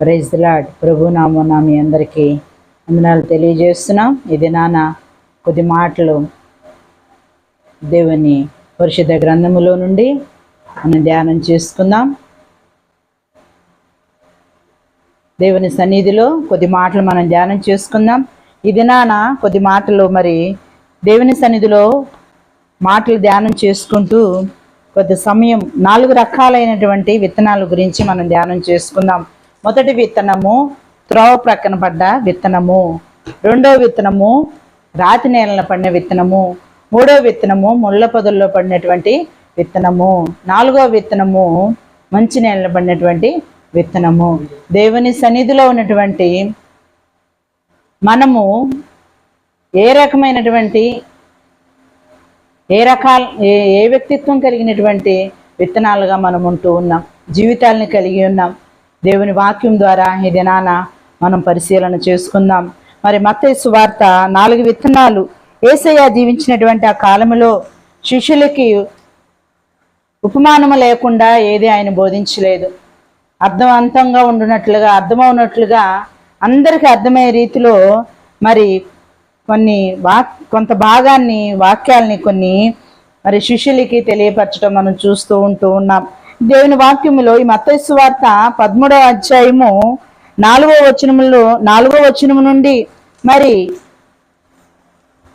Praise the lord. ప్రభు నామమున మీ అందరికీ వందనాలు తెలియజేస్తున్నాం. ఇది కొద్ది మాటలు దేవుని పరిశుద్ధ గ్రంథములో నుండి మనం ధ్యానం చేసుకుందాం. దేవుని సన్నిధిలో కొద్ది మాటలు మనం ధ్యానం చేసుకుందాం. ఇది కొద్ది మాటలు మరి దేవుని సన్నిధిలో మాటలు ధ్యానం చేసుకుంటూ కొద్ది సమయం 4 రకాలైనటువంటి విత్తనాల గురించి మనం ధ్యానం చేసుకుందాం. మొదటి విత్తనము త్రోవ ప్రక్కన పడ్డ విత్తనము, రెండో విత్తనము రాతి నేలన పడిన విత్తనము, మూడో విత్తనము ముళ్ళ పొదల్లో పడినటువంటి విత్తనము, నాలుగో విత్తనము మంచి నేలన పడినటువంటి విత్తనము. దేవుని సన్నిధిలో ఉన్నటువంటి మనము ఏ రకమైనటువంటి ఏ వ్యక్తిత్వం కలిగినటువంటి విత్తనాలుగా మనం ఉంటూ ఉన్నాం, జీవితాలని కలిగి ఉన్నాం. దేవుని వాక్యం ద్వారా ఈ దినాన మనం పరిశీలన చేసుకుందాం. మరి మత్తయి సువార్త 4 విత్తనాలు. యేసయ్య జీవించినటువంటి ఆ కాలంలో శిష్యులకి ఉపమానము లేకుండా ఏది ఆయన బోధించలేదు. అర్థవంతంగా ఉండునట్లుగా, అర్థమవునట్లుగా, అందరికీ అర్థమయ్యే రీతిలో మరి కొంత భాగాన్ని, వాక్యాలని కొన్ని మరి శిష్యులకి తెలియపరచడం మనం చూస్తూ ఉన్నాం. దేవుని వాక్యములో ఈ మత్తయి సువార్త 13వ అధ్యాయము 4వ వచనము నుండి మరి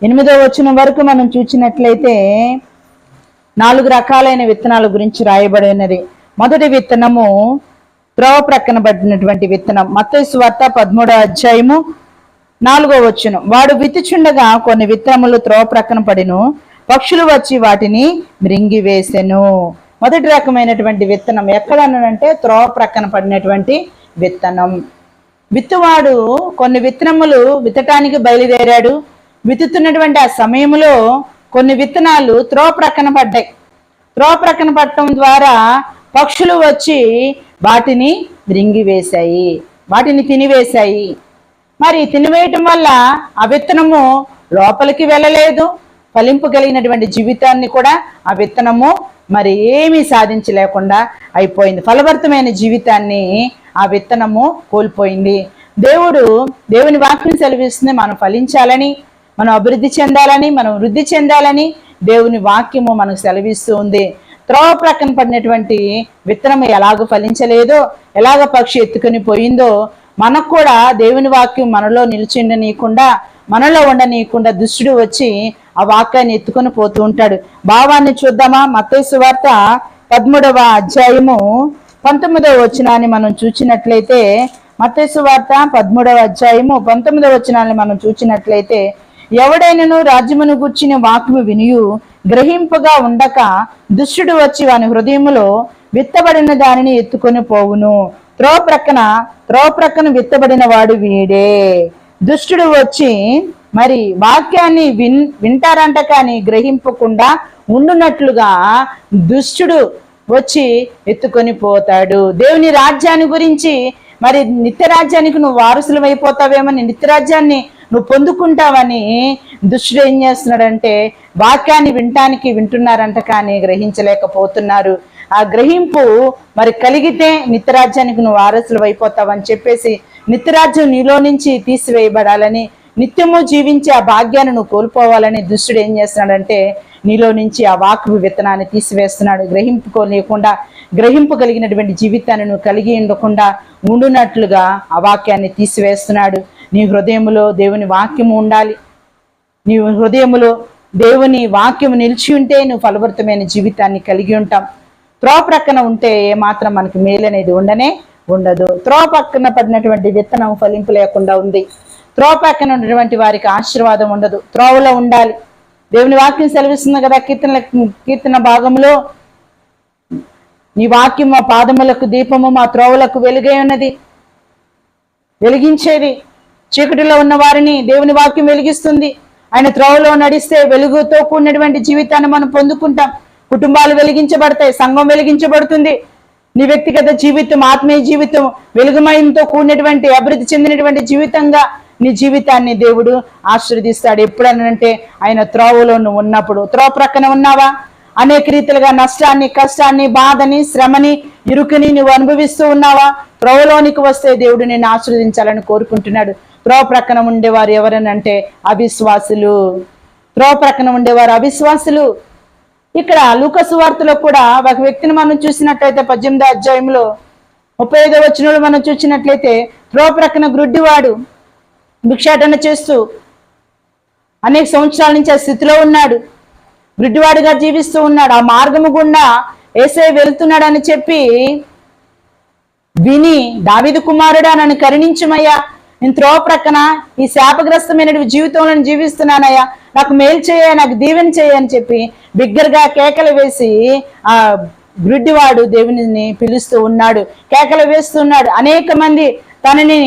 8వ వచనం వరకు మనం చూసినట్లయితే 4 రకాలైన విత్తనాల గురించి రాయబడి ఉన్నది. మొదటి విత్తనము త్రోవ ప్రక్కన పడినటువంటి విత్తనం. మత్తయి సువార్త 13వ అధ్యాయము 4వ వచనం. వాడు విత్తుచుండగా కొన్ని విత్తనములు త్రోవ ప్రక్కన పడిను, పక్షులు వచ్చి వాటిని మృంగివేసెను. మొదటి రకమైనటువంటి విత్తనం ఎక్కడనంటే త్రోవ ప్రక్కన పడినటువంటి విత్తనం. విత్తువాడు కొన్ని విత్తనములు విత్తటానికి బయలుదేరాడు. విత్తుతున్నటువంటి ఆ సమయంలో కొన్ని విత్తనాలు త్రోవ ప్రక్కన పడ్డాయి. త్రోవ ప్రక్కన పడటం ద్వారా పక్షులు వచ్చి వాటిని మృంగివేశాయి, వాటిని తినివేశాయి. మరి తినివేయటం వల్ల ఆ విత్తనము లోపలికి వెళ్ళలేదు. ఫలింపు కలిగినటువంటి జీవితాన్ని కూడా ఆ విత్తనము మరి ఏమీ సాధించలేకుండా అయిపోయింది. ఫలభరితమైన జీవితాన్ని ఆ విత్తనము కోల్పోయింది. దేవుని వాక్యం సెలవిస్తుంది, మనం ఫలించాలని, మనం అభివృద్ధి చెందాలని, మనం వృద్ధి చెందాలని దేవుని వాక్యము మనకు సెలవిస్తూ ఉంది. త్రోవ ప్రక్కన పడినటువంటి విత్తనము ఎలాగ ఫలించలేదో, ఎలాగ పక్షి ఎత్తుకొని పోయిందో, మనకు కూడా దేవుని వాక్యం మనలో నిలిచిండనీయకుండా, మనలో ఉండనీయకుండా దుష్టుడు వచ్చి ఆ వాక్యాన్ని ఎత్తుకొని పోతూ ఉంటాడు. భావాన్ని చూద్దామా? మత్తయి సువార్త 13వ అధ్యాయము 19వ వచనాన్ని మనం చూసినట్లయితే, మత్తయి సువార్త 13వ అధ్యాయము 19వ వచనాన్ని మనం చూసినట్లయితే, ఎవడైనను రాజ్యమును గూర్చిన వాక్యము వినియు గ్రహింపుగా ఉండక దుష్టుడు వచ్చి వాని హృదయములో విత్తబడిన దానిని ఎత్తుకొని పోవును. త్రోవ ప్రక్కన విత్తబడిన వాడు వీడే. దుష్టుడు వచ్చి మరి వాక్యాన్ని వింటారంట కానీ గ్రహింపకుండా ఉండునట్లుగా దుష్టుడు వచ్చి ఎత్తుకొని పోతాడు. దేవుని రాజ్యాన్ని గురించి, మరి నిత్య రాజ్యానికి నువ్వు వారసులు అయిపోతావేమని, నిత్య రాజ్యాన్ని నువ్వు పొందుకుంటావని దుష్టుడు ఏం చేస్తున్నాడంటే వాక్యాన్ని వింటున్నారంట కానీ గ్రహించలేకపోతున్నారు. ఆ గ్రహింపు మరి కలిగితే నిత్యరాజ్యానికి నువ్వు వారసులు అయిపోతావని చెప్పేసి నిత్యరాజ్యం నీలో నుంచి తీసివేయబడాలని, నిత్యము జీవించి ఆ భాగ్యాన్ని నువ్వు కోల్పోవాలని దుష్టుడు ఏం చేస్తున్నాడంటే నీలో నుంచి ఆ వాక్కు విత్తనాన్ని తీసివేస్తున్నాడు. గ్రహింపుకోలేకుండా, గ్రహింపు కలిగినటువంటి జీవితాన్ని నువ్వు కలిగి ఉండకుండా ఉండునట్లుగా ఆ వాక్యాన్ని తీసివేస్తున్నాడు. నీ హృదయములో దేవుని వాక్యము ఉండాలి. నీ హృదయములో దేవుని వాక్యము నిలిచి ఉంటే నువ్వు ఫలభరితమైన జీవితాన్ని కలిగి ఉంటాం. త్రోవ ప్రక్కన ఉంటే ఏమాత్రం మనకి మేలు అనేది ఉండదు. త్రోవ పక్కన పడినటువంటి విత్తనం ఫలింపు లేకుండా ఉంది. త్రోవ పక్కన ఉన్నటువంటి వారికి ఆశీర్వాదం ఉండదు. త్రోవలో ఉండాలి. దేవుని వాక్యం సెలవిస్తుంది కదా కీర్తన భాగంలో, నీ వాక్యం మా పాదములకు దీపము, మా త్రోవలకు వెలుగై ఉన్నది. వెలిగించేది. చీకటిలో ఉన్న వారిని దేవుని వాక్యం వెలిగిస్తుంది. ఆయన త్రోవలో నడిస్తే వెలుగుతో కూడినటువంటి జీవితాన్ని మనం పొందుకుంటాం. కుటుంబాలు వెలిగించబడతాయి, సంఘం వెలిగించబడుతుంది. నీ వ్యక్తిగత జీవితం, ఆత్మీయ జీవితం వెలుగుమయంతో కూడినటువంటి అభివృద్ధి చెందినటువంటి జీవితంగా నీ జీవితాన్ని దేవుడు ఆశీర్వదిస్తాడు. ఎప్పుడనంటే ఆయన త్రోవలో నువ్వు ఉన్నప్పుడు. త్రోవ ప్రక్కన ఉన్నావా? అనేక రీతిలుగా నష్టాన్ని, కష్టాన్ని, బాధని, శ్రమని, ఇరుకుని నువ్వు అనుభవిస్తూ ఉన్నావా? త్రోవలోనికి వస్తే దేవుడు నిన్ను ఆశీర్వదించాలని కోరుకుంటున్నాడు. త్రోవ ప్రక్కన ఉండేవారు ఎవరనంటే అవిశ్వాసులు. త్రోవ ప్రక్కన ఉండేవారు అవిశ్వాసులు. ఇక్కడ లూకా సువార్తలో కూడా ఒక వ్యక్తిని మనం చూసినట్లయితే 18వ అధ్యాయంలో 35వ వచనంలో మనం చూసినట్లయితే త్రోవ ప్రక్కన గ్రుడ్డివాడు భిక్షాటన చేస్తూ అనేక సంవత్సరాల నుంచి ఆ స్థితిలో ఉన్నాడు. గ్రుడ్డివాడిగా జీవిస్తూ ఉన్నాడు. ఆ మార్గము గుండా యేసయ్య వెళ్తున్నాడని చెప్పి విని, దావీదు కుమారుడా నన్ను కరుణించుమయ్యా, నేను త్రోవ ప్రక్కన ఈ శాపగ్రస్తమైన జీవితంలో జీవిస్తున్నానయ్యా, నాకు మేలు చేయ, నాకు దీవెన చేయ అని చెప్పి బిగ్గరగా కేకలు వేసి ఆ గ్రుడ్డివాడు దేవునిని పిలుస్తూ ఉన్నాడు, కేకలు వేస్తున్నాడు. అనేక మంది తనని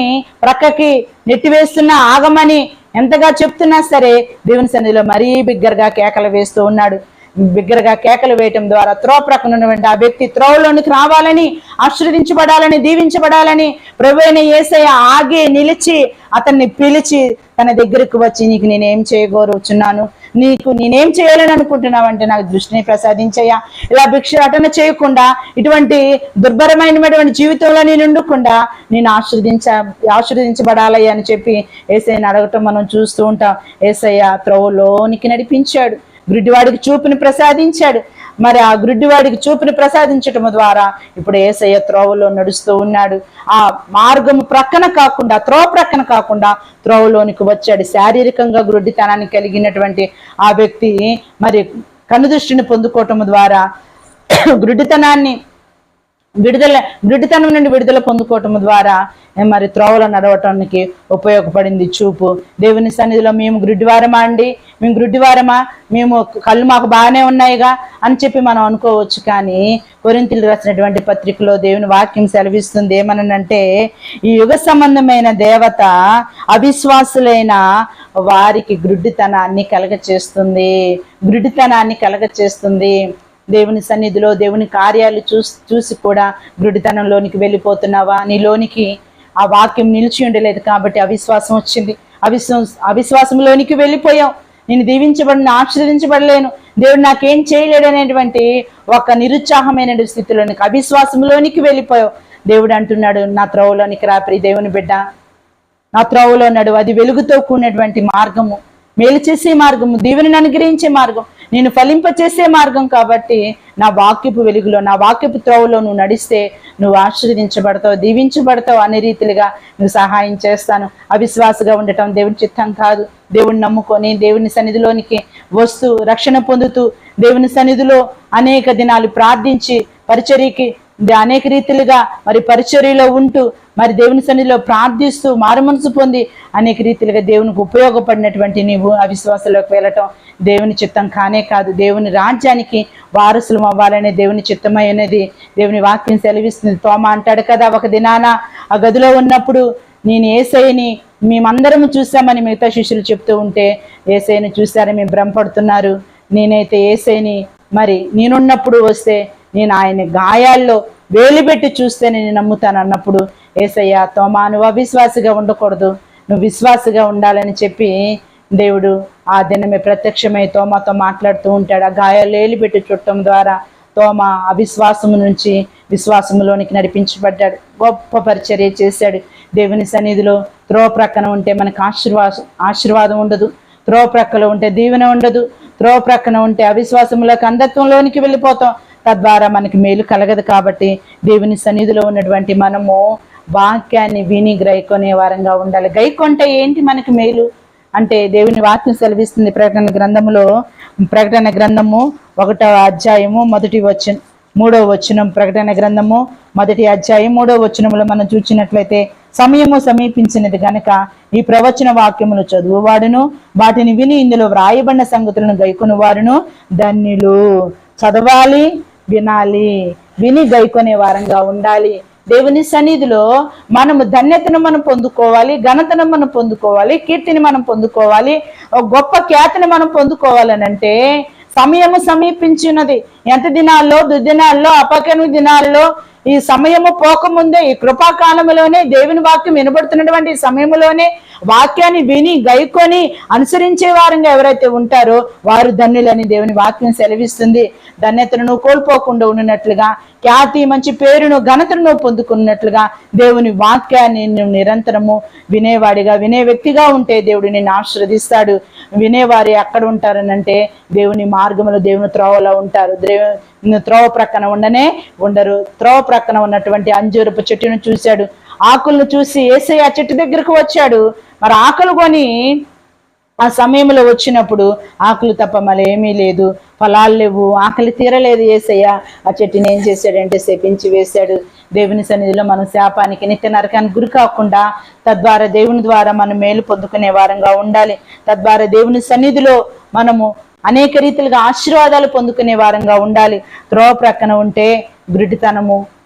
ప్రక్కకి నెట్టివేస్తున్నా ఆగమని ఎంతగా చెప్తున్నా సరే దేవుని సన్నిధిలో మరీ బిగ్గరగా కేకలు వేస్తూ ఉన్నాడు. బిగ్గరగా కేకలు వేయటం ద్వారా త్రోవ ప్రక్కన ఉన్నటువంటి ఆ వ్యక్తి త్రోవలోనికి రావాలని, ఆశీర్వదించబడాలని, దీవించబడాలని ప్రభువైన యేసయ్య ఆగి నిలిచి అతన్ని పిలిచి తన దగ్గరకు వచ్చి, నీకు నేనేం చేయగోరుచున్నాను, నీకు నేనేం చేయాలని అనుకుంటున్నావు అంటే నాకు దృష్టిని ప్రసాదించయ్యా, ఇలా భిక్షాటన చేయకుండా ఇటువంటి దుర్భరమైనటువంటి జీవితంలో నేను ఉండకుండా నేను ఆశీర్వదించబడాలయ్యా అని చెప్పి యేసయ్యని అడగటం మనం చూస్తూ ఉంటాం. యేసయ్య త్రోవలోనికి నడిపించాడు, గ్రుడ్డివాడికి చూపుని ప్రసాదించాడు. మరి ఆ గ్రుడ్డివాడికి చూపుని ప్రసాదించటం ద్వారా ఇప్పుడు యేసయ్య త్రోవలో నడుస్తూ ఉన్నాడు. ఆ మార్గము ప్రక్కన కాకుండా, త్రోవ ప్రక్కన కాకుండా త్రోవలోనికి వచ్చాడు. శారీరకంగా గ్రుడ్డితనాన్ని కలిగినటువంటి ఆ వ్యక్తి మరి కనుదృష్టిని పొందుకోవటం ద్వారా గ్రుడ్డితనం నుండి విడుదల పొందుకోవటం ద్వారా మరి త్రోవలో నడవటానికి ఉపయోగపడింది చూపు. దేవుని సన్నిధిలో మేము గ్రుడ్డివారమా అండి, మేము గ్రుడ్డివారమా, మేము కళ్ళు మాకు బాగానే ఉన్నాయిగా అని చెప్పి మనం అనుకోవచ్చు. కానీ కొరింథీయులకు రాసినటువంటి పత్రికలో దేవుని వాక్యం సెలవిస్తుంది ఏమనంటే, ఈ యుగ సంబంధమైన దేవత అవిశ్వాసులైన వారికి గ్రుడ్డితనాన్ని కలగచేస్తుంది. దేవుని సన్నిధిలో దేవుని కార్యాలు చూసి కూడా గ్రుడ్డితనంలోనికి వెళ్ళిపోతున్నావా? నీలోనికి ఆ వాక్యం నిలిచి ఉండలేదు కాబట్టి అవిశ్వాసం వచ్చింది. అవిశ్వాసంలోనికి వెళ్ళిపోయావు. నేను దీవించబడిన, ఆశీర్వదించబడలేను, దేవుడు నాకేం చేయలేడు అనేటువంటి ఒక నిరుత్సాహమైన స్థితిలోనికి, అవిశ్వాసంలోనికి వెళ్ళిపోయావు. దేవుడు అంటున్నాడు, నా త్రోవలోనికి రా ప్రియ దేవుని బిడ్డ, నా త్రోవలో నడువు. అది వెలుగుతో కూడినటువంటి మార్గము, మేలు చేసే మార్గము, దీవెనను అనుగ్రహించే మార్గం, నేను ఫలింపచేసే మార్గం. కాబట్టి నా వాక్యపు వెలుగులో, నా వాక్యపు త్రోవలో నువ్వు నడిస్తే నువ్వు ఆశీర్వదించబడతావు, దీవించబడతావు అనే రీతిగా నువ్వు సహాయం చేస్తాను. అవిశ్వాసగా ఉండటం దేవుని చిత్తం కాదు. దేవుని నమ్ముకొని దేవుని సన్నిధిలోనికి వస్తూ రక్షణ పొందుతూ దేవుని సన్నిధిలో అనేక దినాలు ప్రార్థించి పరిచర్యకి అనేక రీతిలుగా మరి పరిచర్యలో ఉంటూ మరి దేవుని సన్నిధిలో ప్రార్థిస్తూ మారుమనసు పొంది అనేక రీతిలుగా దేవునికి ఉపయోగపడినటువంటి నీవు అవిశ్వాసంలోకి వెళ్ళటం దేవుని చిత్తం కానే కాదు. దేవుని రాజ్యానికి వారసులం అవ్వాలనే దేవుని చిత్తమైనది దేవుని వాక్యం సెలవిస్తుంది. తోమా అంటాడు కదా, ఒక దినాన ఆ గదిలో ఉన్నప్పుడు నేను యేసయ్యని మేమందరం చూసామని మిగతా శిష్యులు చెప్తూ ఉంటే, యేసయ్యని చూశారని మేము భ్రమపడుతున్నారు, నేనైతే యేసయ్యని మరి నేనున్నప్పుడు వస్తే నేను ఆయన గాయాల్లో వేలుపెట్టి చూస్తే నేను నమ్ముతాను అన్నప్పుడు, యేసయ్య తోమా నువ్వు అవిశ్వాసిగా ఉండకూడదు, నువ్వు విశ్వాసిగా ఉండాలని చెప్పి దేవుడు ఆ దినమే ప్రత్యక్షమై తోమాతో మాట్లాడుతూ ఉంటాడు. ఆ గాయాలు వేలుపెట్టి చుట్టం ద్వారా తోమా అవిశ్వాసము నుంచి విశ్వాసములోనికి నడిపించబడ్డాడు. గొప్ప పరిచర్య చేశాడు. దేవుని సన్నిధిలో త్రోవ ప్రక్కన ఉంటే మనకు ఆశీర్వాదం ఉండదు, త్రోవ ప్రక్కలో ఉంటే దీవెన ఉండదు, త్రోవ ప్రక్కన ఉంటే అవిశ్వాసములకు అంధత్వంలోనికి వెళ్ళిపోతాం, తద్వారా మనకి మేలు కలగదు. కాబట్టి దేవుని సన్నిధిలో ఉన్నటువంటి మనము వాక్యాన్ని విని గ్రహికొనే వారంగా ఉండాలి. గైకొంటే ఏంటి మనకి మేలు అంటే దేవుని వాక్యం సెలవిస్తుంది. ప్రకటన గ్రంథము 1వ అధ్యాయము 3వ వచనం. ప్రకటన గ్రంథము 1వ అధ్యాయం 3వ వచనంలో మనం చూసినట్లయితే, సమయము సమీపించినది గనక ఈ ప్రవచన వాక్యములు చదువువాడును వాటిని విని ఇందులో వ్రాయబడిన సంగతులను గైకొను వారును ధన్యులు. చదవాలి, వినాలి, విని గైకొనే వారంగా ఉండాలి. దేవుని సన్నిధిలో మనము ధన్యతను మనం పొందుకోవాలి, ఘనతను మనం పొందుకోవాలి, కీర్తిని మనం పొందుకోవాలి, ఒక గొప్ప ఖ్యాతిని మనం పొందుకోవాలనంటే సమయము సమీపించినది. ఎంత దినాల్లో, దుర్దినాల్లో, అపకర్మ దినాల్లో, ఈ సమయము పోకముందే, ఈ కృపాకాలంలోనే, దేవుని వాక్యం వినబడుతున్నటువంటి ఈ సమయంలోనే వాక్యాన్ని విని గైకొని అనుసరించే వారంగా ఎవరైతే ఉంటారో వారు ధన్యులని దేవుని వాక్యం సెలవిస్తుంది. ధన్యతను నువ్వు కోల్పోకుండా ఉన్నట్లుగా, ఖ్యాతి, మంచి పేరును, ఘనతను నువ్వు పొందుకున్నట్లుగా దేవుని వాక్యాన్ని నువ్వు నిరంతరము వినేవాడిగా, వినే వ్యక్తిగా ఉంటే దేవుడు నిన్ను ఆశీర్వదిస్తాడు. వినేవారు ఎక్కడ ఉంటారనంటే దేవుని మార్గంలో, దేవుని త్రోవలో ఉంటారు. త్రోవ ప్రక్కన ఉండరు. త్రోవ ప్రక్కన ఉన్నటువంటి అంజూరపు చెట్టును చూశాడు. ఆకులను చూసి యేసయ్య ఆ చెట్టు దగ్గరకు వచ్చాడు. మరి ఆకులు కొని ఆ సమయంలో వచ్చినప్పుడు ఆకులు తప్ప మరేమీ లేదు, ఫలాలు లేవు, ఆకలి తీరలేదు. యేసయ్య ఆ చెట్టుని ఏం చేశాడంటే శపించి వేశాడు. దేవుని సన్నిధిలో మనం శాపానికి, నిత్య నరకానికి గురి కాకుండా తద్వారా దేవుని ద్వారా మనం మేలు పొందుకునే వారంగా ఉండాలి. తద్వారా దేవుని సన్నిధిలో మనము అనేక రీతిలుగా ఆశీర్వాదాలు పొందుకునే వారంగా ఉండాలి. త్రోవ ప్రక్కన ఉంటే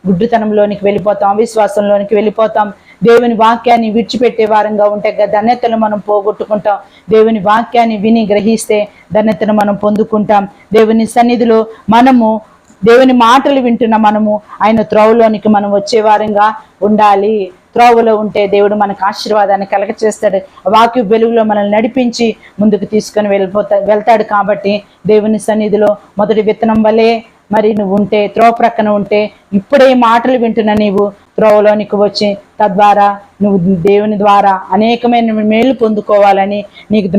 గుడ్డితనంలోనికి వెళ్ళిపోతాం, అవిశ్వాసంలోనికి వెళ్ళిపోతాం. దేవుని వాక్యాన్ని విడిచిపెట్టే వారంగా ఉంటే ధన్యతను మనం పోగొట్టుకుంటాం. దేవుని వాక్యాన్ని విని గ్రహిస్తే ధన్యతను మనం పొందుకుంటాం. దేవుని సన్నిధిలో దేవుని మాటలు వింటున్న మనము ఆయన త్రోవలోనికి మనం వచ్చే వారంగా ఉండాలి. త్రోవలో ఉంటే దేవుడు మనకు ఆశీర్వాదాన్ని కలగచేస్తాడు. వాక్య వెలుగులో మనల్ని నడిపించి ముందుకు తీసుకొని వెళ్తాడు. కాబట్టి దేవుని సన్నిధిలో మొదటి విత్తనం వలె మరి నువ్వు ఉంటే, త్రోవ ప్రక్కన ఉంటే, ఇప్పుడే మాటలు వింటున్న నీవు త్రోవలోనికి వచ్చి తద్వారా నువ్వు దేవుని ద్వారా అనేకమైన మేలు పొందుకోవాలని నీకు